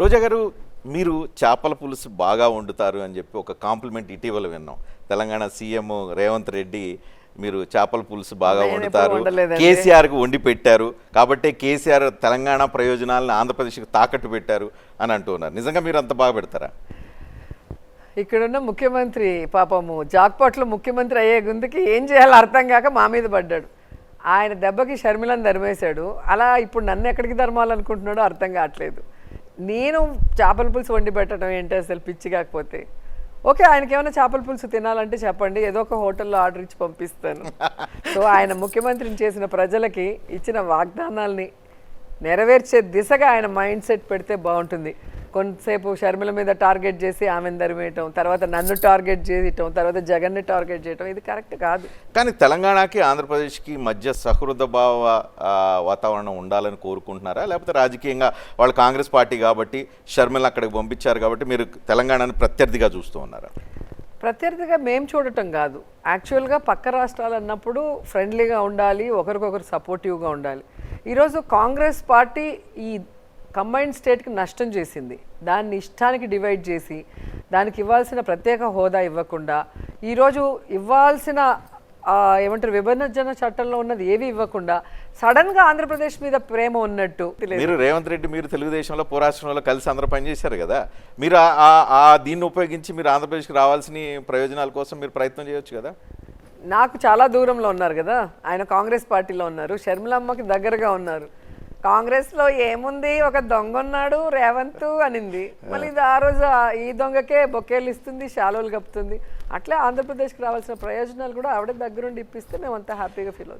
రోజా గారు, మీరు చేపల పులుసు బాగా వండుతారు అని చెప్పి ఒక కాంప్లిమెంట్ ఇటీవల విన్నాం. తెలంగాణ సీఎం రేవంత్ రెడ్డి మీరు చేపల పులుసు బాగా వండుతారు, కేసీఆర్కి వండి పెట్టారు కాబట్టి కేసీఆర్ తెలంగాణ ప్రయోజనాలను ఆంధ్రప్రదేశ్కి తాకట్టు పెట్టారు అని అంటున్నారు. నిజంగా మీరు అంత బాగా పెడతారా? ఇక్కడున్న ముఖ్యమంత్రి పాపము జాక్పాట్లో ముఖ్యమంత్రి అయ్యే గుందుకి ఏం చేయాలో అర్థం కాక మా మీద పడ్డాడు. ఆయన దెబ్బకి షర్మిలను ధర్మేశాడు. అలా ఇప్పుడు నన్ను ఎక్కడికి ధర్మాలనుకుంటున్నాడో అర్థం కావట్లేదు. నేను చేపల పులుసు వండి పెట్టడం ఏంటి అసలు పిచ్చి కాకపోతే? ఓకే, ఆయనకి ఏమైనా చేపల పులుసు తినాలంటే చెప్పండి, ఏదో ఒక హోటల్లో ఆర్డర్ ఇచ్చి పంపిస్తాను. సో ఆయన ముఖ్యమంత్రిని చేసిన ప్రజలకి ఇచ్చిన వాగ్దానాల్ని నెరవేర్చే దిశగా ఆయన మైండ్ సెట్ పెడితే బాగుంటుంది. కొంతసేపు షర్మిల మీద టార్గెట్ చేసి ఆమెను ధరిమేయటం, తర్వాత నన్ను టార్గెట్ చేయటం, తర్వాత జగన్ని టార్గెట్ చేయటం, ఇది కరెక్ట్ కాదు. కానీ తెలంగాణకి ఆంధ్రప్రదేశ్కి మధ్య సహృద భావ వాతావరణం ఉండాలని కోరుకుంటున్నారా? లేకపోతే రాజకీయంగా వాళ్ళు కాంగ్రెస్ పార్టీ కాబట్టి షర్మిల అక్కడికి పంపించారు కాబట్టి మీరు తెలంగాణని ప్రత్యర్థిగా చూస్తూ ఉన్నారా? ప్రత్యర్థిగా మేము చూడటం కాదు, యాక్చువల్గా పక్క రాష్ట్రాలు అన్నప్పుడు ఫ్రెండ్లీగా ఉండాలి, ఒకరికొకరు సపోర్టివ్గా ఉండాలి. ఈరోజు కాంగ్రెస్ పార్టీ ఈ కంబైన్డ్ స్టేట్కి నష్టం చేసింది. దాన్ని ఇష్టానికి డివైడ్ చేసి దానికి ఇవ్వాల్సిన ప్రత్యేక హోదా ఇవ్వకుండా, ఈరోజు ఇవ్వాల్సిన ఏమంటారు విభజన చట్టంలో ఉన్నది ఏవి ఇవ్వకుండా సడన్గా ఆంధ్రప్రదేశ్ మీద ప్రేమ ఉన్నట్టు. మీరు రేవంత్ రెడ్డి మీరు తెలుగుదేశంలో పోరాష్ట్రంలో కలిసి అందరూ పనిచేశారు కదా, మీరు దీన్ని ఉపయోగించి మీరు ఆంధ్రప్రదేశ్కి రావాల్సిన ప్రయోజనాల కోసం మీరు ప్రయత్నం చేయొచ్చు కదా. నాకు చాలా దూరంలో ఉన్నారు కదా, ఆయన కాంగ్రెస్ పార్టీలో ఉన్నారు, షర్మిలమ్మకి దగ్గరగా ఉన్నారు. కాంగ్రెస్లో ఏముంది, ఒక దొంగ ఉన్నాడు రేవంత్ అనింది, మళ్ళీ ఇది ఆ రోజు ఈ దొంగకే బొకేలు ఇస్తుంది, శాలువలు కప్పుతుంది. అట్లే ఆంధ్రప్రదేశ్కి రావాల్సిన ప్రయోజనాలు కూడా ఆవిడ దగ్గరుండి ఇప్పిస్తే మేము అంతా హ్యాపీగా ఫీల్ అవుతాం.